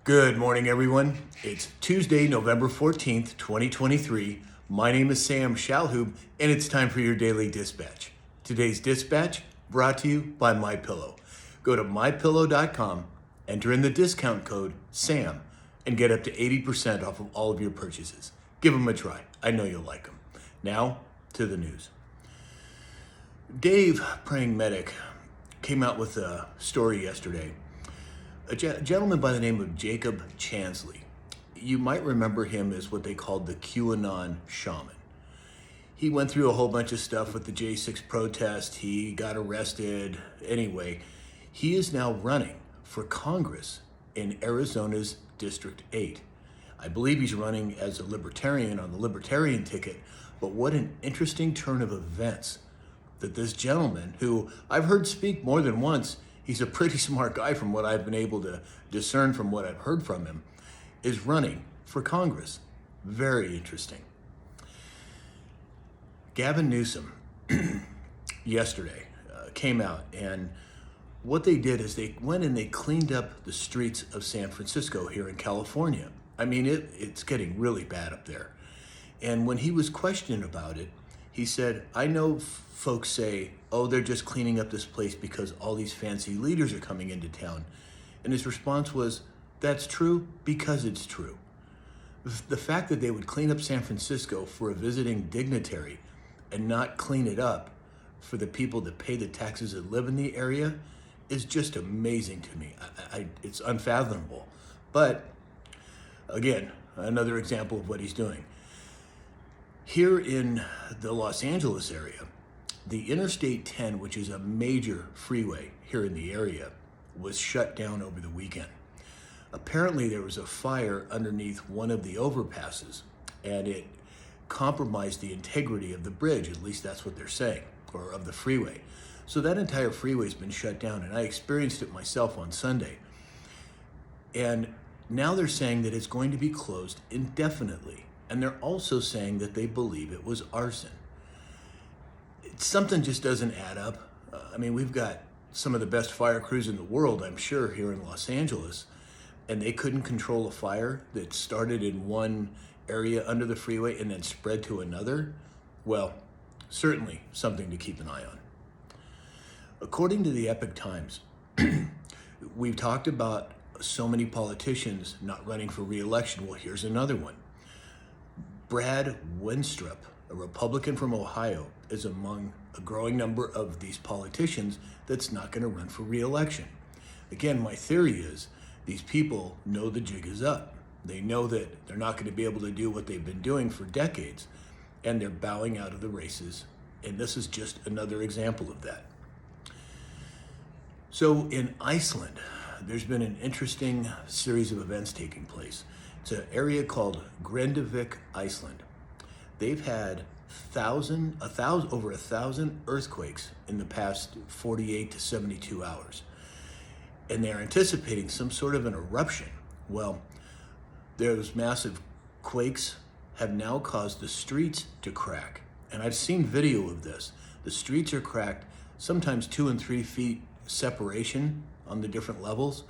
Good morning, everyone. It's Tuesday, November 14th, 2023. My name is Sam Shalhoub, and it's time for your daily dispatch. Today's dispatch brought to you by MyPillow. Go to mypillow.com, enter in the discount code SAM, and get up to 80% off of all of your purchases. Give them a try. I know you'll like them. Now, to the news. Dave, praying medic, came out with a story yesterday. A gentleman by the name of Jacob Chansley. You might remember him as what they called the QAnon shaman. He went through a whole bunch of stuff with the J6 protest. He got arrested. Anyway, he is now running for Congress in Arizona's District 8. I believe he's running as a libertarian on the libertarian ticket, but what an interesting turn of events that this gentleman, who I've heard speak more than once, he's a pretty smart guy from what I've been able to discern from what I've heard from him, is running for Congress. Very interesting. Gavin Newsom yesterday came out, and what they did is they went and they cleaned up the streets of San Francisco here in California. I mean, it's getting really bad up there. And when he was questioned about it, he said, I know folks say, oh, they're just cleaning up this place because all these fancy leaders are coming into town. And his response was, that's true because it's true. The fact that they would clean up San Francisco for a visiting dignitary and not clean it up for the people that pay the taxes that live in the area is just amazing to me. It's unfathomable. But again, another example of what he's doing. Here in the Los Angeles area, the Interstate 10, which is a major freeway here in the area, was shut down over the weekend. Apparently there was a fire underneath one of the overpasses, and it compromised the integrity of the bridge, at least that's what they're saying, or of the freeway. So that entire freeway's been shut down, and I experienced it myself on Sunday. And now they're saying that it's going to be closed indefinitely. And they're also saying that they believe it was arson. Something just doesn't add up. I mean, we've got some of the best fire crews in the world, I'm sure, here in Los Angeles, and they couldn't control a fire that started in one area under the freeway and then spread to another. Well, certainly something to keep an eye on. According to the Epoch Times, we've talked about so many politicians not running for re-election. Well, here's another one. Brad Wenstrup, a Republican from Ohio, is among a growing number of these politicians that's not going to run for re-election. Again, my theory is these people know the jig is up. They know that they're not going to be able to do what they've been doing for decades, and they're bowing out of the races. And this is just another example of that. So in Iceland, there's been an interesting series of events taking place. It's an area called Grindavik, Iceland. They've had over 1,000 earthquakes in the past 48 to 72 hours. And they're anticipating some sort of an eruption. Well, those massive quakes have now caused the streets to crack. And I've seen video of this. The streets are cracked, sometimes 2 and 3 feet separation on the different levels.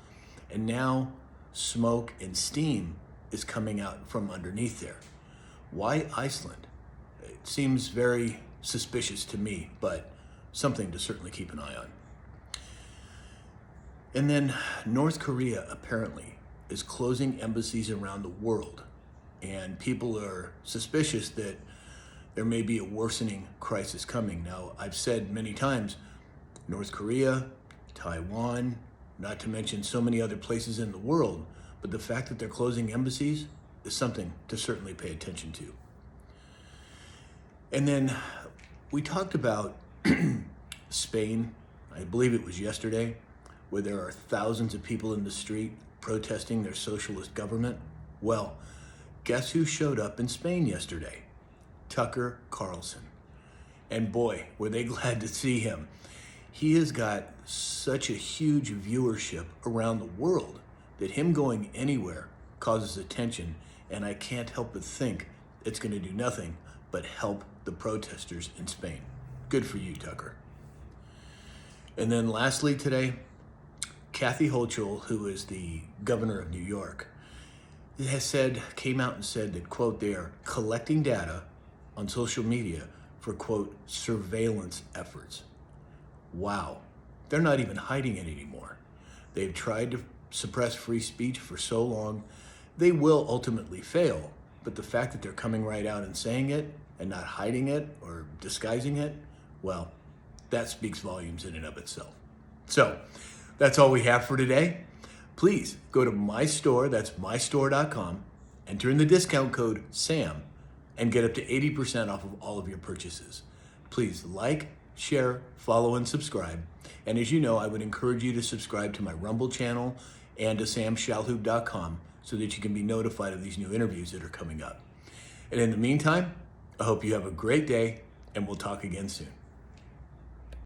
And now smoke and steam is coming out from underneath there. Why Iceland? It seems very suspicious to me, but something to certainly keep an eye on. And then North Korea apparently is closing embassies around the world, and people are suspicious that there may be a worsening crisis coming. Now, I've said many times, North Korea, Taiwan, not to mention so many other places in the world, but the fact that they're closing embassies is something to certainly pay attention to. And then we talked about Spain, I believe it was yesterday, where there are thousands of people in the street protesting their socialist government. Well, guess who showed up in Spain yesterday? Tucker Carlson. And boy, were they glad to see him. He has got such a huge viewership around the world that him going anywhere causes attention, and I can't help but think it's going to do nothing but help the protesters in Spain. Good for you, Tucker. And then lastly today, Kathy Hochul, who is the governor of New York, came out and said that, quote, they are collecting data on social media for, quote, surveillance efforts. Wow. They're not even hiding it anymore. They've tried to suppress free speech for so long. They will ultimately fail. But the fact that they're coming right out and saying it and not hiding it or disguising it, well, that speaks volumes in and of itself. So that's all we have for today. Please go to my store, that's mystore.com, enter in the discount code SAM, and get up to 80% off of all of your purchases. Please like, share, follow, and subscribe. And as you know, I would encourage you to subscribe to my Rumble channel and to samshalhoub.com so that you can be notified of these new interviews that are coming up. And in the meantime, I hope you have a great day, and we'll talk again soon.